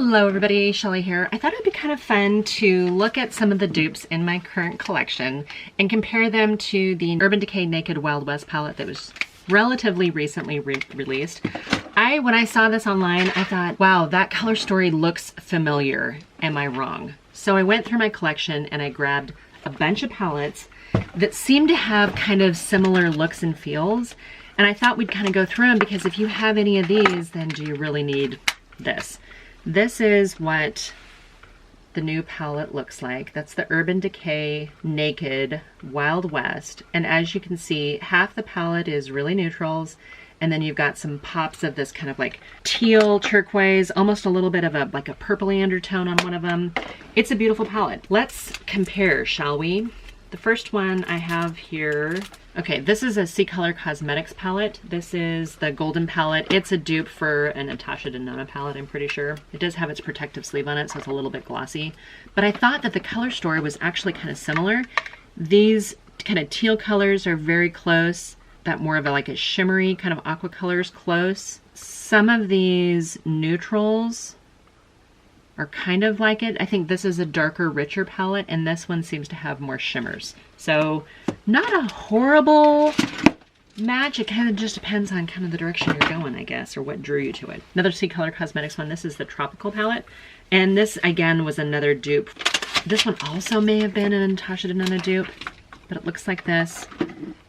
Hello everybody, Shelly here. I thought it'd be kind of fun to look at some of the dupes in my current collection and compare them to the Urban Decay Naked Wild West palette that was relatively recently released. When I saw this online, I thought, wow, that color story looks familiar. Am I wrong? So I went through my collection and I grabbed a bunch of palettes that seem to have kind of similar looks and feels. And I thought we'd kind of go through them because if you have any of these, then do you really need this? This is what the new palette looks like. That's the Urban Decay Naked Wild West. And as you can see, half the palette is really neutrals. And then you've got some pops of this kind of like teal, turquoise, almost a little bit of a like a purpley undertone on one of them. It's a beautiful palette. Let's compare, shall we? The first one I have here, okay, this is a C Color Cosmetics palette. This is the Golden palette. It's a dupe for a Natasha Denona palette, I'm pretty sure. It does have its protective sleeve on it, so it's a little bit glossy. But I thought that the color story was actually kind of similar. These kind of teal colors are very close. That more of a, like a shimmery kind of aqua colors close. Some of these neutrals are kind of like it. I think this is a darker, richer palette, and this one seems to have more shimmers. So not a horrible match. It kind of just depends on kind of the direction you're going, I guess, or what drew you to it. Another C Color Cosmetics one. This is the Tropical palette. And this, again, was another dupe. This one also may have been a Natasha Denona dupe, but it looks like this.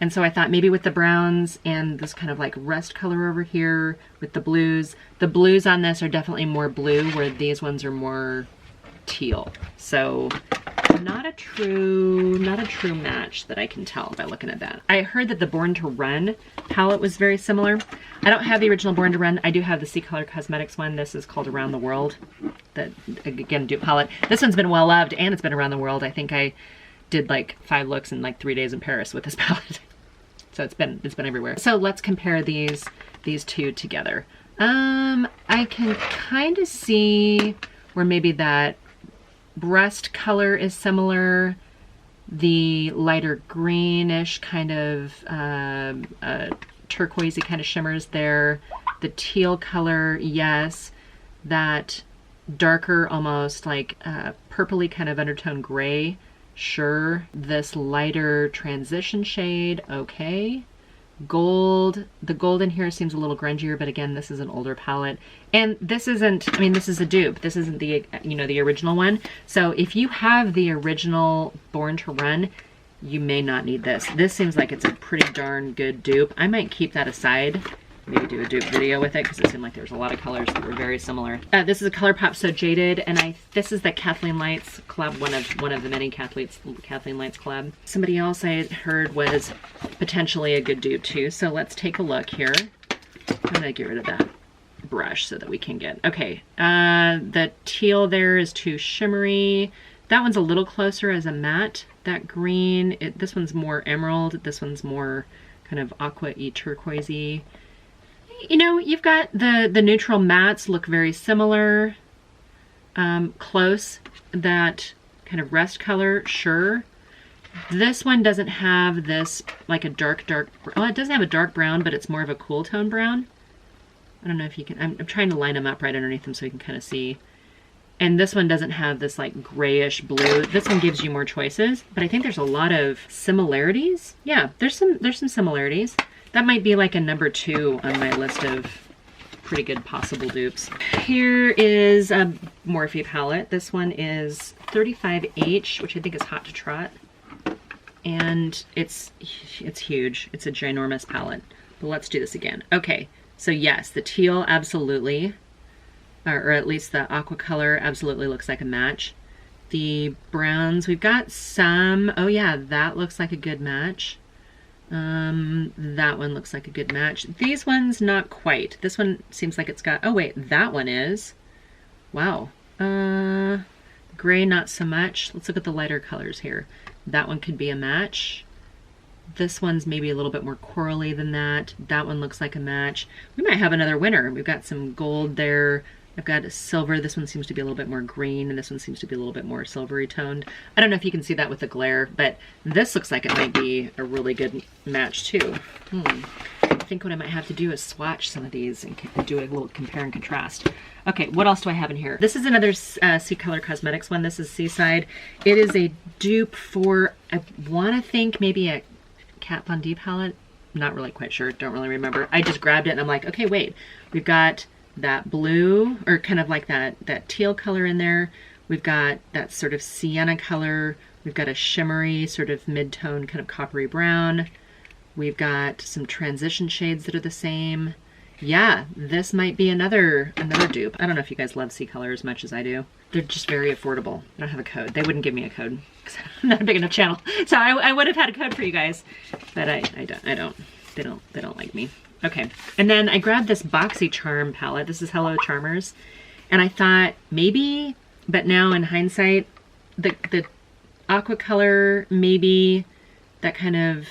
And so I thought maybe with the browns and this kind of like rust color over here with the blues on this are definitely more blue, where these ones are more teal. So not a true match that I can tell by looking at that. I heard that the Born to Run palette was very similar. I don't have the original Born to Run. I do have the C Color Cosmetics one. This is called Around the World. That, again, dupe palette. This one's been well loved and it's been around the world. I think I did like 5 looks in like 3 days in Paris with this palette. So it's been everywhere. So let's compare these two together. I can kind of see where maybe that breast color is similar. The lighter greenish kind of turquoisey kind of shimmers there. The teal color, yes. That darker, almost like purpley kind of undertone gray. Sure. This lighter transition shade, okay. Gold, the gold in here seems a little grungier, but again, this is an older palette. And this isn't, I mean, this is a dupe. This isn't the, you know, the original one. So if you have the original Born to Run, you may not need this. This seems like it's a pretty darn good dupe. I might keep that aside. Maybe do a dupe video with it because it seemed like there's a lot of colors that were very similar. This is a ColourPop So Jaded, and this is the Kathleen Lights collab, one of the many Kathleen Lights collab. Somebody else I heard was potentially a good dupe too. So let's take a look here. I'm gonna get rid of that brush so that we can get, okay. The teal there is too shimmery. That one's a little closer as a matte. That green, this one's more emerald. This one's more kind of aqua-y, turquoisey. You know, you've got the neutral mattes look very similar, close. That kind of rust color, sure. This one doesn't have this like a dark, well, it doesn't have a dark brown, but it's more of a cool tone brown. I don't know if you can, I'm trying to line them up right underneath them so you can kind of see. And this one doesn't have this like grayish blue. This one gives you more choices, but I think there's a lot of similarities. Yeah, there's some similarities. That might be like a number 2 on my list of pretty good possible dupes. Here is a Morphe palette. This one is 35H, which I think is Hot to Trot. And it's huge. It's a ginormous palette. But let's do this again. Okay, so yes, the teal absolutely, or at least the aqua color absolutely looks like a match. The browns, we've got some, oh yeah, that looks like a good match. That one looks like a good match. These ones, not quite. This one seems like it's got, oh wait, that one is. Wow. Gray, not so much. Let's look at the lighter colors here. That one could be a match. This one's maybe a little bit more corally than that. That one looks like a match. We might have another winner. We've got some gold there. I've got a silver. This one seems to be a little bit more green, and this one seems to be a little bit more silvery toned. I don't know if you can see that with the glare, but this looks like it might be a really good match too. think what I might have to do is swatch some of these and do a little compare and contrast. Okay, what else do I have in here? This is another C Color Cosmetics one. This is Seaside. It is a dupe for, I want to think maybe a Kat Von D palette. Not really quite sure, don't really remember. I just grabbed it and I'm like, okay, wait. We've got that blue, or kind of like that teal color in there. We've got that sort of sienna color. We've got a shimmery sort of mid-tone kind of coppery brown. We've got some transition shades that are the same. Yeah, this might be another dupe. I don't know if you guys love C Color as much as I do. They're just very affordable. I don't have a code. They wouldn't give me a code because I'm not a big enough channel. So I would have had a code for you guys, but I don't. They don't like me. Okay, and then I grabbed this Boxy Charm palette. This is Hello Charmers, and I thought maybe, but now in hindsight, the aqua color, maybe that kind of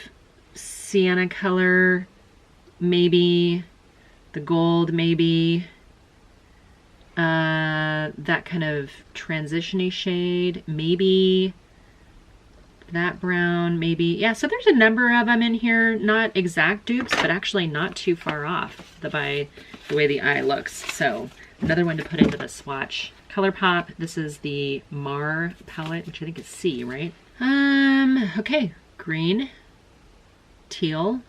sienna color, maybe the gold, maybe that kind of transition-y shade, maybe that brown, maybe. Yeah, so there's a number of them in here, not exact dupes, but actually not too far off by the way the eye looks. So another one to put into the swatch. ColourPop, this is the Morphe palette, which I think is C, right? Okay, green, teal,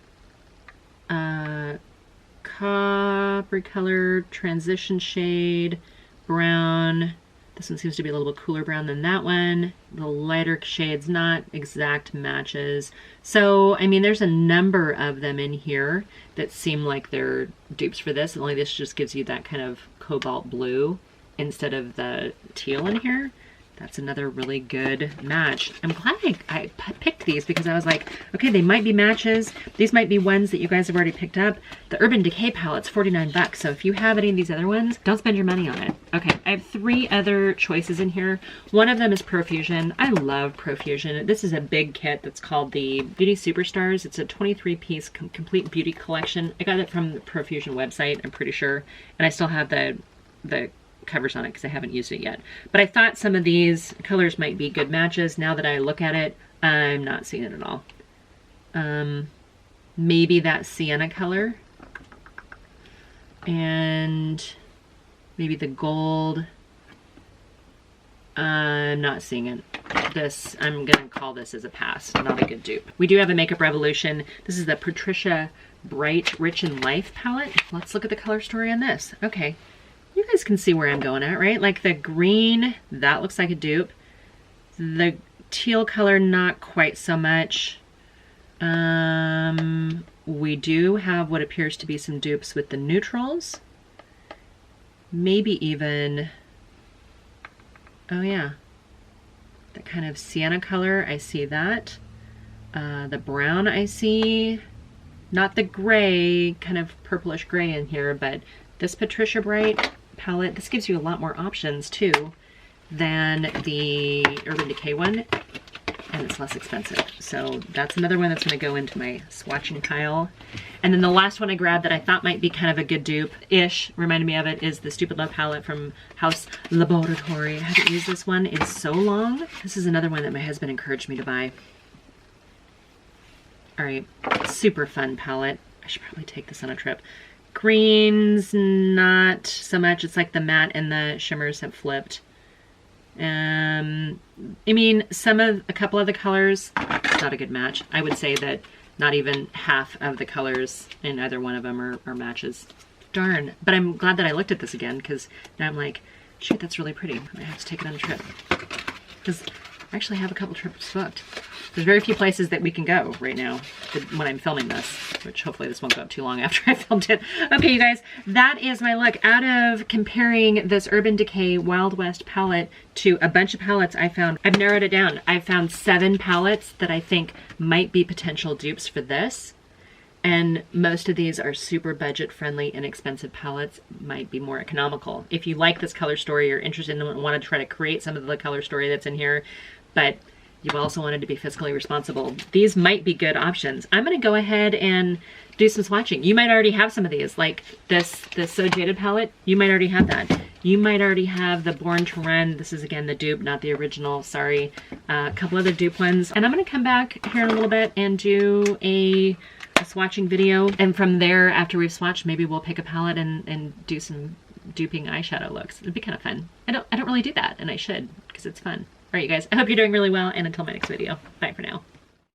coppery color, transition shade, brown. This one seems to be a little bit cooler brown than that one. The lighter shades, not exact matches. So, I mean, there's a number of them in here that seem like they're dupes for this, only this just gives you that kind of cobalt blue instead of the teal in here. That's another really good match. I'm glad I picked these because I was like, okay, they might be matches. These might be ones that you guys have already picked up. The Urban Decay palette's 49 bucks. So if you have any of these other ones, don't spend your money on it. Okay, I have 3 other choices in here. One of them is Profusion. I love Profusion. This is a big kit that's called the Beauty Superstars. It's a 23-piece complete beauty collection. I got it from the Profusion website, I'm pretty sure. And I still have the covers on it because I haven't used it yet. But I thought some of these colors might be good matches. Now that I look at it, I'm not seeing it at all. Maybe that sienna color. And maybe the gold. I'm not seeing it. This, I'm gonna call this as a pass, not a good dupe. We do have a Makeup Revolution. This is the Patricia Bright Rich in Life palette. Let's look at the color story on this. Okay. You guys can see where I'm going at, right? Like the green, that looks like a dupe. The teal color, not quite so much. We do have what appears to be some dupes with the neutrals. Maybe even, oh yeah, that kind of sienna color, I see that. The brown I see, not the gray, kind of purplish gray in here, but this Patricia Bright palette, this gives you a lot more options too than the Urban Decay one, and it's less expensive. So that's another one that's going to go into my swatching pile. And then the last one I grabbed that I thought might be kind of a good dupe-ish, reminded me of it, is the Stupid Love palette from House Laboratory. I haven't used this one in so long. This is another one that my husband encouraged me to buy. All right, super fun palette. I should probably take this on a trip. Greens, not so much. It's like the matte and the shimmers have flipped. I mean, a couple of the colors, it's not a good match. I would say that not even half of the colors in either one of them are matches. Darn. But I'm glad that I looked at this again, because now I'm like, shoot, that's really pretty. I have to take it on a trip. Because I actually have a couple trips booked. There's very few places that we can go right now when I'm filming this, which hopefully this won't go up too long after I filmed it. Okay, you guys, that is my look. Out of comparing this Urban Decay Wild West palette to a bunch of palettes I found, I've narrowed it down. I've found 7 palettes that I think might be potential dupes for this. And most of these are super budget-friendly, inexpensive palettes, might be more economical. If you like this color story, you're interested in and want to try to create some of the color story that's in here, but you also wanted to be fiscally responsible, these might be good options. I'm going to go ahead and do some swatching. You might already have some of these, like this So Jaded palette. You might already have that. You might already have the Born to Run. This is, again, the dupe, not the original. Sorry. A couple other dupe ones. And I'm going to come back here in a little bit and do a a swatching video. And from there, after we've swatched, maybe we'll pick a palette and do some duping eyeshadow looks. It'd be kind of fun. I don't really do that, and I should, because it's fun. All right, you guys, I hope you're doing really well, and until my next video, bye for now.